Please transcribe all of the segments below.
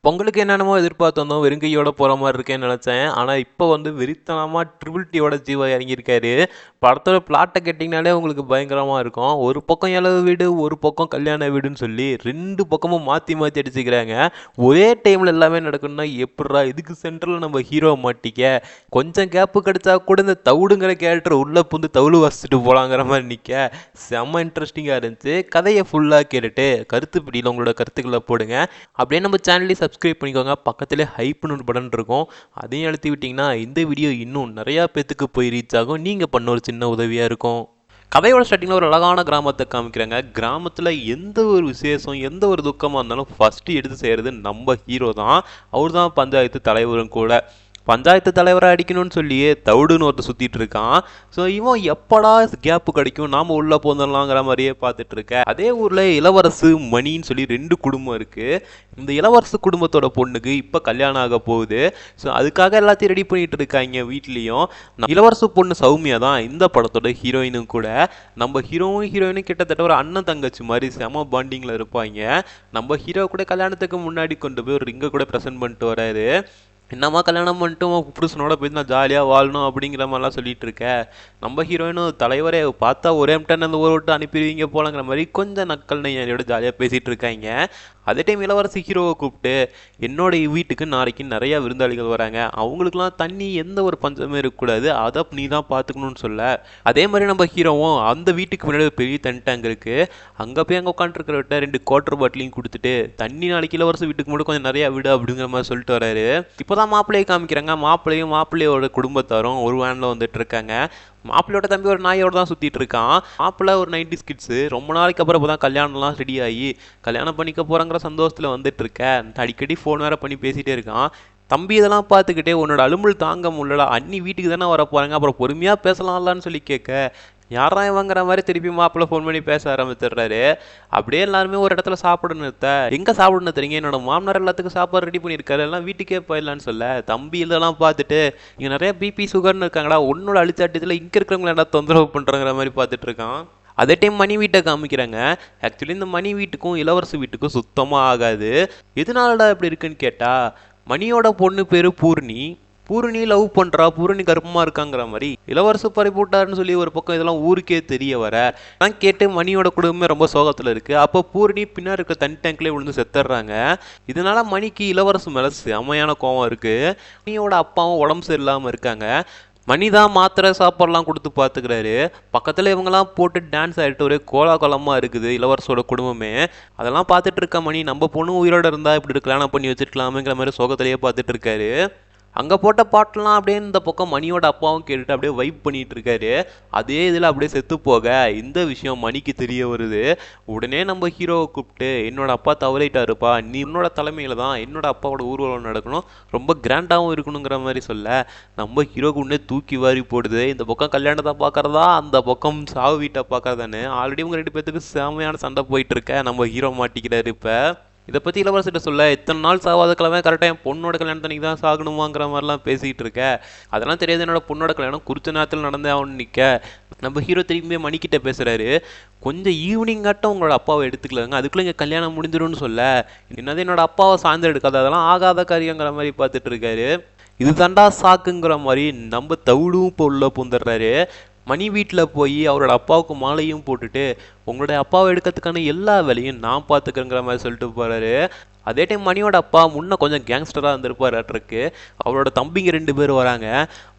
பொங்கலுக்கு என்னென்னமோ எதிர்பார்த்து வந்தோம், வெறுங்கையோட போகிற மாதிரி இருக்கேன்னு நினச்சேன். ஆனால் இப்போ வந்து வெறித்தனமாக ட்ரிபிள் டியோட ஜீவா இறங்கியிருக்காரு. படத்தோட பிளாட்டை கேட்டிங்கனாலே உங்களுக்கு பயங்கரமாக இருக்கும். ஒரு பக்கம் இளவு வீடு, ஒரு பக்கம் கல்யாண வீடுன்னு சொல்லி ரெண்டு பக்கமும் மாற்றி மாற்றி அடிச்சுக்கிறாங்க. ஒரே டைமில் எல்லாமே நடக்கணும்னா எப்பட்றா? இதுக்கு சென்டரில் நம்ம ஹீரோ மாட்டிக்க. கொஞ்சம் கேப்பு கிடைச்சா கூட இந்த தவுடுங்கிற கேரக்டர் உள்ளே புந்து தவுளு வசிச்சுட்டு போகலாங்கிற மாதிரி நிற்க செம்ம இன்ட்ரெஸ்டிங்காக இருந்துச்சு. கதையை ஃபுல்லாக கேட்டுட்டு கருத்து பிடியில் உங்களோட கருத்துக்களை போடுங்க. அப்படியே நம்ம சேனலையும் சப்ஸ்கிரைப் பண்ணிக்கோங்க. பக்கத்திலே ஹைப்னு ஒரு பட்டன் இருக்கும், அதையும் அழுத்தி விட்டிங்கன்னா இந்த வீடியோ இன்னும் நிறையா பேத்துக்கு போய் ரீச் ஆகும். நீங்கள் பண்ண ஒரு சின்ன உதவியாக இருக்கும். கதையோட ஸ்டார்டிங்கில் ஒரு அழகான கிராமத்தை காமிக்கிறாங்க. கிராமத்தில் எந்த ஒரு விசேஷம், எந்த ஒரு துக்கமாக இருந்தாலும் ஃபஸ்ட்டு எடுத்து செய்கிறது நம்ம ஹீரோ தான். அவர் தான் பஞ்சாயத்து தலைவரும் கூட. பஞ்சாயத்து தலைவரை அடிக்கணும்னு சொல்லியே தவுடுன்னு ஒருத்தர் சுற்றிட்டு இருக்கான். ஸோ இவன் எப்படா கேப்பு கிடைக்கும், நாம் உள்ளே போந்துடலாங்கிற மாதிரியே பார்த்துட்டு இருக்க. அதே ஊரில் இளவரசு மணின்னு சொல்லி ரெண்டு குடும்பம் இருக்குது. இந்த இளவரசு குடும்பத்தோட பொண்ணுக்கு இப்போ கல்யாணம் ஆக போகுது. ஸோ அதுக்காக எல்லாத்தையும் ரெடி பண்ணிட்டு இருக்காங்க வீட்லேயும். இளவரசு பொண்ணு சௌமியா தான் இந்த படத்தோட ஹீரோயினும் கூட. நம்ம ஹீரோயினும் கிட்டத்தட்ட ஒரு அண்ணன் தங்கச்சி மாதிரி செம பாண்டிங்கில் இருப்பாங்க. நம்ம ஹீரோ கூட கல்யாணத்துக்கு முன்னாடி கொண்டு போய் ஒரு ரிங்கை கூட ப்ரெசென்ட் பண்ணிட்டு வராரு. என்னம்மா கல்யாணம் பண்ணிட்டு புருஷனோட போய் நான் ஜாலியாக வாழணும் அப்படிங்கிற மாதிரிலாம் சொல்லிட்டு இருக்கேன். நம்ம ஹீரோயினும் தலைவரே பார்த்தா ஒரே டைம் அந்த ஊரை விட்டு அனுப்பிடுவீங்க போலங்கிற மாதிரி கொஞ்சம் நக்கல் நையோட ஜாலியாக பேசிகிட்டு இருக்காங்க. அதே டைம் இளவரசி ஹீரோவை கூப்பிட்டு என்னோட வீட்டுக்கு நாளைக்கு நிறையா விருந்தாளிகள் வராங்க, அவங்களுக்குலாம் தண்ணி எந்த ஒரு பஞ்சமே இருக்கக்கூடாது, அதை நீ தான் பார்த்துக்கணும்னு சொல்ல. அதே மாதிரி நம்ம ஹீரோவும் அந்த வீட்டுக்கு முன்னாடி ஒரு பெரிய தண்ணி டேங்க் இருக்குது, அங்கே போய் அங்கே உட்காந்துருக்கிறவட்ட 2 குவார்டர் பாட்டிலையும் கொடுத்துட்டு தண்ணி நாளைக்கு இளவரசி வீட்டுக்கு முன்னாடி கொஞ்சம் நிறையா விடு அப்படிங்கிற மாதிரி சொல்லிட்டு வராரு. இப்போதான் மாப்பிள்ளையை காமிக்கிறாங்க. மாப்பிள்ளையோட குடும்பத்தாரும் ஒரு வேனில் வந்துட்டு இருக்காங்க. மாப்பிள்ளையோட தம்பி ஒரு நாயோட தான் சுற்றிட்டு இருக்கான். மாப்பிள்ளை ஒரு 90s கிட்ஸு, ரொம்ப நாளைக்கு அப்புறம் இப்போ தான் கல்யாணம்லாம் ரெடி ஆகி கல்யாணம் பண்ணிக்க போகிறாங்கிற சந்தோஷத்தில் வந்துட்டு இருக்கேன். அடிக்கடி ஃபோன் வேறு பண்ணி பேசிகிட்டே இருக்கான். தம்பி இதெல்லாம் பார்த்துக்கிட்டே உன்னோட அலும்பல் தாங்க முடியல, அண்ணி வீட்டுக்கு தானே வர போகிறாங்க, அப்புறம் பொறுமையாக பேசலாம்லான்னு சொல்லி கேட்க யாரா வாங்குற மாதிரி திருப்பி மாப்பிள்ளை ஃபோன் பண்ணி பேச ஆரம்பிச்சிடுறாரு. அப்படியே எல்லாருமே ஒரு இடத்துல சாப்பிடணும் நிறுத்த. எங்கே சாப்பிடணும் தெரியுங்க, என்னோட மாமனார் எல்லாத்துக்கும் சாப்பாடு ரெடி பண்ணியிருக்காரு, எல்லாம் வீட்டுக்கே போயிடலான்னு சொல்ல தம்பி இதெல்லாம் பார்த்துட்டு இங்கே நிறைய பிபி சுகர்னு இருக்காங்களா, உன்னோட அழிச்சாட்டத்தில் இங்கே இருக்கிறவங்களை என்ன தொந்தரவு பண்ணுறங்கிற மாதிரி பார்த்துட்டு இருக்கான். அதே டைம் மணி வீட்டை காமிக்கிறாங்க. ஆக்சுவலி இந்த மணி வீட்டுக்கும் இளவரசி வீட்டுக்கும் சுத்தமாக ஆகாது. எதனாலடா இப்படி இருக்குன்னு கேட்டால், மணியோட பொண்ணு பேர் பூர்ணி லவ் பண்ணுறா, பூர்ணி கர்ப்பமாக இருக்காங்கிற மாதிரி இளவரசு பறி போட்டாருன்னு சொல்லி ஒரு பக்கம் இதெல்லாம் ஊருக்கே தெரிய வர நான் கேட்டு மணியோட குடும்பமே ரொம்ப சோகத்தில் இருக்குது. அப்போ பூர்ணி பின்னாடி இருக்க தண்ணி டேங்க்லேயே விழுந்து செத்துடுறாங்க. இதனால மணிக்கு இளவரசு மேலே செமையான கோவம் இருக்குது. மணியோட அப்பாவும் உடம்பு சரியில்லாமல் இருக்காங்க. மணி தான் மாத்திரை சாப்பாடுலாம் கொடுத்து பார்த்துக்கிறாரு. பக்கத்தில் இவங்கெல்லாம் போட்டு டான்ஸ் ஆகிட்டு ஒரே கோலாகலமாக இருக்குது இளவரசோட குடும்பமே. அதெல்லாம் பார்த்துட்டு இருக்க மணி நம்ம பொண்ணு உயிரோட இருந்தால் இப்படி கல்யாணம் பண்ணி வச்சுருக்கலாமேங்கிற மாதிரி சோகத்திலேயே பார்த்துட்டு இருக்காரு. அங்கே போட்ட பாட்டெலாம் அப்படியே இந்த பக்கம் மணியோட அப்பாவும் கேட்டுட்டு அப்படியே வைப் பண்ணிகிட்டு இருக்காரு. அதே இதில் அப்படியே செத்து போக இந்த விஷயம் மணிக்கு தெரிய வருது. உடனே நம்ம ஹீரோவை கூப்பிட்டு என்னோட அப்பா தவறிட்டாருப்பா, நீ என்னோட தலைமையில் தான் என்னோட அப்பாவோட ஊர்வலம் நடக்கணும், ரொம்ப கிராண்டாகவும் இருக்கணுங்கிற மாதிரி சொல்ல நம்ம ஹீரோக்கு உடனே தூக்கி வாரி போடுது. இந்த பக்கம் கல்யாணத்தை பார்க்குறதா, அந்த பக்கம் சாவு வீட்டை பார்க்குறதான்னு ஆல்ரெடி உங்கள் 2 பேத்துக்கு செமையான சண்டை போயிட்டு இருக்க. நம்ம ஹீரோ மாட்டிக்கிறாரு. இப்போ இதை பற்றி இளவரசிட்ட சொல்ல இத்தனை நாள் சாவாத கிழமை கரெக்டாக என் பொண்ணோட கல்யாணத்தன்னைக்கு தான் சாகணுமாங்கிற மாதிரிலாம் பேசிகிட்டு இருக்க. அதெல்லாம் தெரியாது, என்னோட பொண்ணோட கல்யாணம் குறித்த நேரத்தில் நடந்தே ஆகணும்னு நிற்க நம்ம ஹீரோ திரும்பி மணிக்கிட்ட பேசுகிறாரு. கொஞ்சம் ஈவினிங்காட்டம் உங்களோட அப்பாவை எடுத்துக்கலாங்க, அதுக்குள்ளே இங்கே கல்யாணம் முடிஞ்சிடும்னு சொல்ல என்னது என்னோட அப்பாவை சார்ந்து எடுக்காது, அதெல்லாம் ஆகாத காரியங்கிற மாதிரி பார்த்துட்டு இருக்காரு. இது தாண்டா சாக்குங்கிற மாதிரி நம்ம தவிடும் இப்போ உள்ள பூந்துடுறாரு. மணி வீட்டில் போய் அவரோட அப்பாவுக்கு மாலையும் போட்டுட்டு உங்களுடைய அப்பாவை எடுக்கிறதுக்கான எல்லா வேலையும் நான் பார்த்துக்கிறேங்கிற மாதிரி சொல்லிட்டு போகிறாரு. அதே டைம் மணியோட அப்பா முன்னே கொஞ்சம் கேங்ஸ்டராக இருந்திருப்பாருக்கு. அவரோட தம்பிங்க 2 பேர் வராங்க.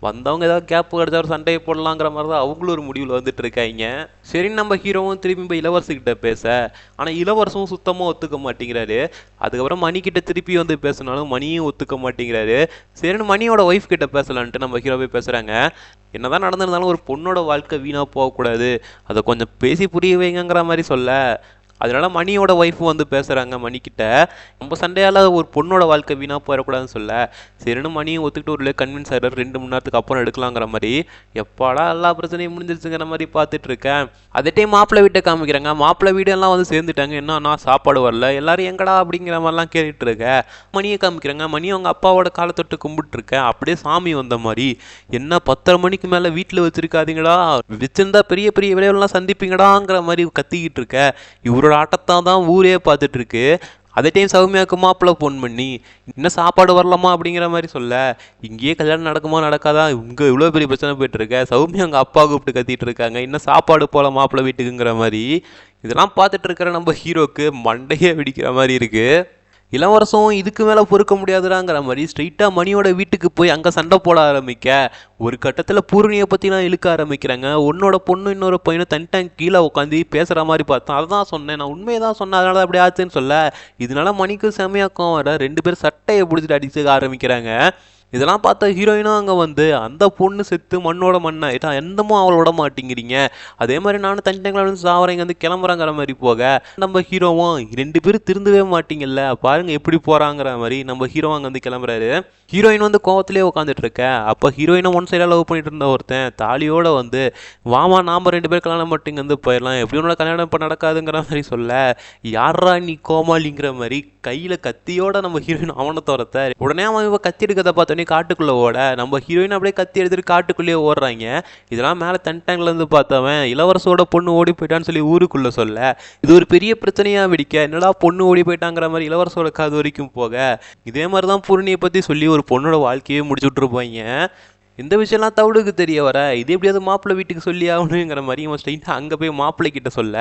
வந்தவங்க ஏதாவது கேப்பு கிடச்சா ஒரு சண்டையை போடலாங்கிற மாதிரி தான் அவங்களும் ஒரு முடிவில் வந்துட்டு இருக்காங்க. சரி நம்ம ஹீரோவும் திரும்பி போய் இளவரசிக்கிட்ட பேச, ஆனால் இளவரசும் சுத்தமாக ஒத்துக்க மாட்டேங்கிறாரு. அதுக்கப்புறம் மணிக்கிட்ட திருப்பி வந்து பேசினாலும் மணியும் ஒத்துக்க மாட்டேங்கிறாரு. சரின்னு மணியோட ஒய்ஃப் கிட்ட பேசலான்ட்டு நம்ம ஹீரோ போய் பேசுகிறாங்க. என்னதான் நடந்திருந்தாலும் ஒரு பொண்ணோட வாழ்க்கை வீணாக போகக்கூடாது, அதை கொஞ்சம் பேசி புரிய வைங்கிற மாதிரி சொல்ல அதனால மணியோட ஒய்ஃபும் வந்து பேசுகிறாங்க மணிக்கிட்ட. நம்ம சண்டையால் ஒரு பொண்ணோட வாழ்க்கை வீணாக போயிடக்கூடாதுன்னு சொல்ல சரின்னு மணியும் ஒத்துக்கிட்டு ஒரு கன்வின்ஸ் ஆகிடுறாரு. 2 மணி நேரத்துக்கு அப்புறம் எடுக்கலாங்கிற மாதிரி. எப்பாடா எல்லா பிரச்சனையும் முடிஞ்சிருச்சுங்கிற மாதிரி பார்த்துட்டு இருக்கேன். அதே டைம் மாப்பிள்ளை வீட்டை காமிக்கிறாங்க. மாப்பிள்ளை வீடு எல்லாம் வந்து சேர்ந்துட்டாங்க. என்னன்னா சாப்பாடு வரல, எல்லாரும் எங்கடா அப்படிங்கிற மாதிரிலாம் கேட்டுட்டு இருக்க. மணியை காமிக்கிறாங்க. மணி அவங்க அப்பாவோட காலத்தொட்டு கும்பிட்டு இருக்கேன். அப்படியே சாமி வந்த மாதிரி என்ன 10:30 மணிக்கு மேலே வீட்டில் வச்சிருக்காதீங்கடா, வச்சிருந்தா பெரிய பெரிய விளைவுலாம் சந்திப்பீங்கடாங்கிற மாதிரி கத்திக்கிட்டு இருக்க. இவரோட ஆட்டத்தான் தான் ஊரே பார்த்துட்டு இருக்கு. அதே டைம் சௌமியாவுக்கு மாப்பிள்ளை ஃபோன் பண்ணி இன்னும் சாப்பாடு வரலாமா அப்படிங்கிற மாதிரி சொல்ல, இங்கேயே கல்யாணம் நடக்குமா நடக்காதா, இங்கே இவ்வளோ பெரிய பிரச்சனை போயிட்டு இருக்க, சௌமியா அவங்க அப்பா கூப்பிட்டு கத்திட்டு இருக்காங்க, இன்னும் சாப்பாடு போல மாப்பிள்ளை வீட்டுக்குங்கிற மாதிரி. இதெல்லாம் பார்த்துட்டு இருக்கிற நம்ம ஹீரோக்கு மண்டையே வெடிக்கிற மாதிரி இருக்கு. இளவரசம் இதுக்கு மேலே பொறுக்க முடியாதுடாங்கிற மாதிரி ஸ்ட்ரைட்டாக மணியோட வீட்டுக்கு போய் அங்கே சண்டை போட ஆரம்பிக்க, ஒரு கட்டத்தில் பூர்ணியை பற்றிலாம் இழுக்க ஆரம்பிக்கிறாங்க. உன்னோட பொண்ணு இன்னொரு பையனும் தனிட்டாங்க கீழே உட்காந்து பேசுகிற மாதிரி பார்த்தேன். அதுதான் சொன்னேன், நான் உண்மையை தான் சொன்னேன், அதனால தான் அப்படி ஆச்சுன்னு சொல்ல, இதனால மணிக்கு செமையாக்கம் வர 2 பேர் சட்டையை பிடிச்சிட்டு அடிச்சுக்க ஆரம்பிக்கிறாங்க. இதெல்லாம் பார்த்தா ஹீரோயினும் அங்கே வந்து அந்த பொண்ணு செத்து மண்ணோட மண்ணா இதான் எந்தமோ அவளை விட மாட்டேங்கிறீங்க, அதே மாதிரி நானும் தனிட்டங்களை வந்து சாவறேங்க வந்து கிளம்புறாங்கிற மாதிரி போக, நம்ம ஹீரோவும் 2 பேரும் திருந்தவே மாட்டீங்கல்ல பாருங்க எப்படி போறாங்கிற மாதிரி நம்ம ஹீரோ அங்கே வந்து கிளம்புறாரு. ஹீரோயின் வந்து கோவத்திலே உட்காந்துட்டு இருக்க, அப்போ ஹீரோயினை ஒன் சைடாக லவ் பண்ணிட்டு இருந்த ஒருத்தன் தாலியோட வந்து வாமா நாம 2 பேர் கல்யாணம் மட்டும் இங்கே வந்து போயிடலாம், எப்படி உன்னோட கல்யாணம் இப்போ நடக்காதுங்கிற மாதிரி சொல்ல, யாரா நீ கோமாளிங்கிற மாதிரி கையில் கத்தியோட நம்ம ஹீரோயின் அவனை துரத்த, உடனே அவன் இவ கத்தி எடுக்கிறத பார்த்தோன்னே காட்டுக்குள்ளே ஓட, நம்ம ஹீரோயின் அப்படியே கத்தி எடுத்துட்டு காட்டுக்குள்ளேயே ஓடுறாங்க. இதெல்லாம் மேலே தன்டாங்கில் இருந்து பார்த்தவன் இளவரசோட பொண்ணு ஓடி போயிட்டான்னு சொல்லி ஊருக்குள்ளே சொல்ல, இது ஒரு பெரிய பிரச்சனையாக வெடிக்க, என்னடா பொண்ணு ஓடி போயிட்டாங்கிற மாதிரி இளவரசோட காது வரைக்கும் போக, இதே மாதிரி தான் பூர்ணியை பற்றி சொல்லி ஒரு பொண்ணோட வாழ்க்கையே முடிச்சு விட்ருப்பாங்க. இந்த விஷயம்லாம் தவிடுக்கு தெரிய வர, இது எப்படியாவது மாப்பிள்ளை வீட்டுக்கு சொல்லி ஆகணுங்கிற மாதிரி இவன் ஸ்ட்ரைட்டாக அங்கே போய் மாப்பிள்ளை கிட்ட சொல்ல,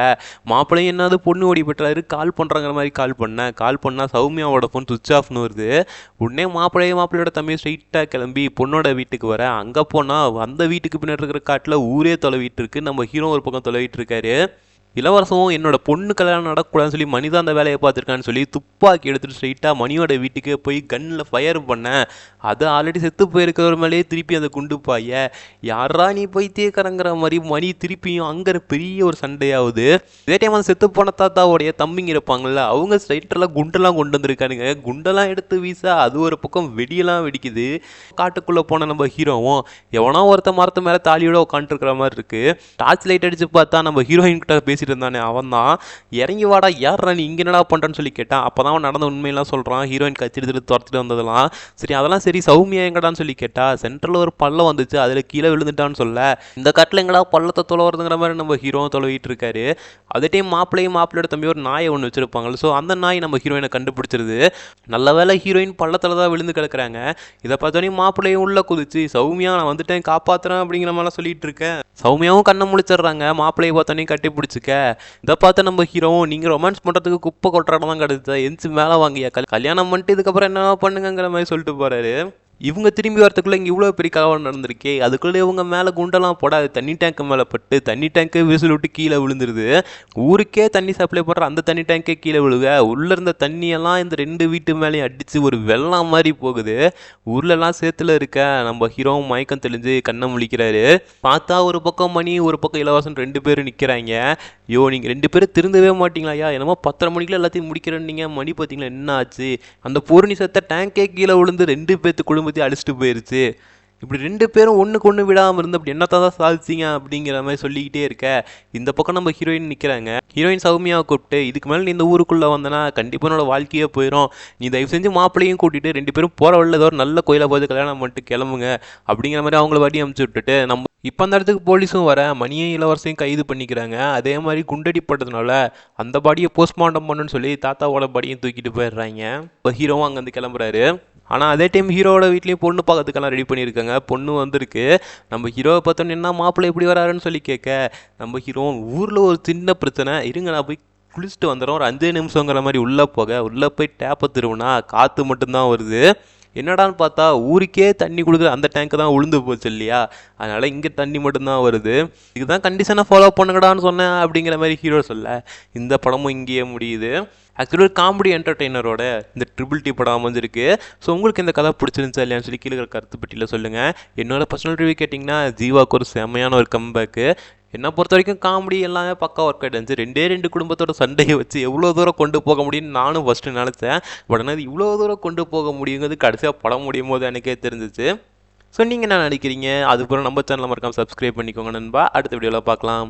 மாப்பிள்ளையும் என்னது பொண்ணு ஓடி போய்ட்டாரு கால் பண்ணுறாங்கிற மாதிரி கால் பண்ணால் சௌமியாவோட ஃபோன் சுவிச் ஆஃப்னு வருது. உடனே மாப்பிள்ளையோட தம்பி ஸ்ட்ரைட்டாக கிளம்பி பொண்ணோட வீட்டுக்கு வர, அங்கே போனால் அந்த வீட்டுக்கு பின்னாடி இருக்கிற காட்டில் ஊரே தொலைவிட்டு இருக்கு, நம்ம ஹீரோ ஒரு பக்கம் தொலைவிட்டு இருக்காரு. இளவரசம் என்னோட பொண்ணு கல்யாணம் நடக்கூடாதுன்னு சொல்லி மணி தான் அந்த வேலையை பார்த்துருக்கான்னு சொல்லி துப்பாக்கி எடுத்துகிட்டு ஸ்ட்ரைட்டாக மணியோட வீட்டுக்கு போய் கன்னில் ஃபயர் பண்ணேன். அது ஆல்ரெடி செத்து போயிருக்கிற மேலேயே திருப்பி அந்த குண்டு பாய, யாரா நீ பைத்தியக்காரங்கிற மாதிரி மணி திருப்பியும் அங்கே பெரிய ஒரு சண்டையாகுது. இதே டைம் அந்த செத்து போன தாத்தாவோடைய தம்பிங்க இருப்பாங்கள்ல, அவங்க ஸ்ட்ரைட்டெல்லாம் குண்டெல்லாம் கொண்டு வந்திருக்கானுங்க. குண்டெல்லாம் எடுத்து வீச அது ஒரு பக்கம் வெடியெல்லாம் வெடிக்குது. காட்டுக்குள்ளே போன நம்ம ஹீரோவும் எவனோ ஒருத்த மரத்து மேலே தாலியோட உட்காந்துருக்கிற மாதிரி இருக்குது. டார்ச் லைட் அடித்து பார்த்தா நம்ம ஹீரோயின் கிட்ட பேசிட்டு இருந்தானே அவன் தான், இறங்கி வாடா யாரா நீ இங்கே என்னடா பண்ணுறன்னு சொல்லி கேட்டான். அப்போ தான் அவன் நடந்த உண்மையெல்லாம் சொல்கிறான், ஹீரோயின் கத்தி எடுத்துட்டு துரத்துட்டு வந்ததெல்லாம். சரி அதெல்லாம் சரி, சௌமியா எங்கடான்னு சொல்லி கேட்டா, சென்டரில் ஒரு பள்ளம் வந்துச்சு அதில் கீழே விழுந்துட்டான்னு சொல்ல, இந்த காட்டில் எங்கடா பள்ளத்தை தொலைவதுங்கிற மாதிரி நம்ம ஹீரோவும் தொலைவிட்டு இருக்காரு. அதே டைம் மாப்பிள்ளையோட தம்பி ஒரு நாயை ஒன்று வச்சிருப்பாங்க. ஸோ அந்த நாய் நம்ம ஹீரோயினை கண்டுபிடிச்சிருது. நல்ல வேலை ஹீரோயின் பள்ளத்தில் தான் விழுந்து கிடக்குறாங்க. இதை பார்த்தோன்னே மாப்பிள்ளையும் உள்ள குதிச்சு, சௌமியா நான் வந்துட்டேன் காப்பாற்றுறேன் அப்படிங்கிற மாதிரிலாம் சொல்லிட்டு இருக்கேன். சௌமியாவும் கண்ணை முழிச்சிடுறாங்க, மாப்பிள்ளையை பார்த்தோன்னே கட்டி பிடிச்சிக்க. இதை பார்த்து நம்ம ஹீரோவும் நீங்கள் ரொமான்ஸ் பண்ணுறதுக்கு குப்பை கொட்டுறாடம் தான் கிடச்சா எந்திச்சு மேலே வாங்கியா, கல்யாணம் பண்ணிட்டு இதுக்கப்புறம் என்ன பண்ணுங்கிற மாதிரி சொல்லிட்டு போகிறாரு. இவங்க திரும்பி வரத்துக்குள்ளே இங்கே இவ்வளோ பெரிய கலவரம் நடந்திருக்கே, அதுக்குள்ளே இவங்க மேலே குண்டெல்லாம் போடாது தண்ணி டேங்க்கு மேலே பட்டு தண்ணி டேங்க்கு விசில் விட்டு கீழே விழுந்துருது. ஊருக்கே தண்ணி சப்ளை பண்ணுற அந்த தண்ணி டேங்கே கீழே விழுக, உள்ளே இருந்த தண்ணியெல்லாம் இந்த 2 வீட்டு மேலேயும் அடித்து ஒரு வெள்ளம் மாதிரி போகுது. ஊர்லெல்லாம் சேத்துல இருக்க நம்ம ஹீரோவும் மயக்கம் தெளிஞ்சு கண்ணை முழிக்கிறாரு. பார்த்தா ஒரு பக்கம் மணி ஒரு பக்கம் இளவரசன் 2 பேரும் நிற்கிறாங்க. ஐயோ நீங்கள் 2 பேரும் திருந்தவே மாட்டீங்களா ஐயா, என்னமோ 10:30 மணிக்குள்ள எல்லாத்தையும் முடிக்கிறேன்னீங்க, மணி பார்த்தீங்களா என்ன ஆச்சு, அந்த பூரணி சத்த டேங்கே கீழே விழுந்து 2 பேர்த்து குடும்பத்தை அடிச்சுட்டு போயிருச்சு, இப்படி 2 பேரும் ஒன்றுக்கு ஒன்று விடாமல் இருந்து அப்படி என்னத்தான் தான் சாதிச்சிங்க அப்படிங்கிற மாதிரி சொல்லிக்கிட்டே இருக்க, இந்த பக்கம் நம்ம ஹீரோயின் நிற்கிறாங்க. ஹீரோயின் சௌமியாவை கூப்பிட்டு, இதுக்கு மேலே நீ இந்த ஊருக்குள்ளே வந்தனா கண்டிப்பாக என்னோட வாழ்க்கையே போயிடும், நீ தயவு செஞ்சு மாப்பிள்ளையும் கூட்டிகிட்டு 2 பேரும் போகிற வழியில் ஏதோ ஒரு நல்ல கோயிலை போய் கல்யாணம் பண்ணிட்டு கிளம்புங்க அப்படிங்கிற மாதிரி அவங்கள வடி அமுச்சு விட்டுட்டு, நம்ம இப்போ அந்த இடத்துக்கு போலீஸும் வர மணியும் இளவரசையும் கைது பண்ணிக்கிறாங்க. அதே மாதிரி குண்டடிப்பட்டதுனால அந்த பாடியை போஸ்ட்மார்ட்டம் பண்ணுன்னு சொல்லி தாத்தாவோட பாடியும் தூக்கிட்டு போயிடுறாங்க. இப்போ ஹீரோவும் அங்கேருந்து கிளம்புறாரு. ஆனால் அதே டைம் ஹீரோவோட வீட்லேயும் பொண்ணு பார்க்கறதுக்கெல்லாம் ரெடி பண்ணியிருக்காங்க. பொண்ணு வந்திருக்கு. நம்ம ஹீரோவை பார்த்தோன்னு என்ன மாப்பிள்ளை எப்படி வராருன்னு சொல்லி கேட்க, நம்ம ஹீரோ ஊரில் ஒரு சின்ன பிரச்சனை இருங்க நான் போய் குளிச்சுட்டு வந்துடுறோம், ஒரு 5 நிமிஷங்கிற மாதிரி உள்ளே போய் டேப்பை திருவுனா காற்று மட்டும்தான் வருது. என்னடான்னு பார்த்தா ஊருக்கே தண்ணி கொடுக்குற அந்த டேங்க்கு தான் உளுந்து போச்சு இல்லையா, அதனால் இங்கே தண்ணி மட்டும்தான் வருது. இதுதான் கண்டிஷனை ஃபாலோ பண்ணுங்கடான்னு சொன்னேன் அப்படிங்கிற மாதிரி ஹீரோ சொல்ல, இந்த படமும் இங்கேயே முடியுது. ஆக்சுவலி ஒரு காமெடி என்டர்டெய்னரோட இந்த ட்ரிபிள் டி படம் அமைஞ்சிருக்கு. ஸோ உங்களுக்கு இந்த கதை பிடிச்சிருந்துச்சா இல்லையான்னு சொல்லி கீழே கருத்து பெட்டியில் சொல்லுங்கள். என்னோட பர்சனல் ரிவ்யூ கேட்டிங்கன்னா ஜீவாக்கு ஒரு செம்மையான ஒரு கம்பேக்கு. என்னை பொறுத்த வரைக்கும் காமெடி எல்லாமே பக்கா ஒர்க் அவுட் இருந்துச்சு. 2 குடும்பத்தோட சண்டையை வச்சு எவ்வளோ தூரம் கொண்டு போக முடியும்னு நானும் ஃபஸ்ட்டு நினச்சேன். பட் ஆனால் இவ்வளோ தூரம் கொண்டு போக முடியுங்கிறது கடைசியாக படம் முடியும் போது எனக்கே தெரிஞ்சிச்சு. ஸோ நீங்கள் என்ன நினைக்கிறீங்க? அதுக்கப்புறம் நம்ம சேனலில் மறக்காமல் சப்ஸ்கிரைப் பண்ணிக்கோங்க நண்பா. அடுத்த வீடியோவில் பார்க்கலாம்.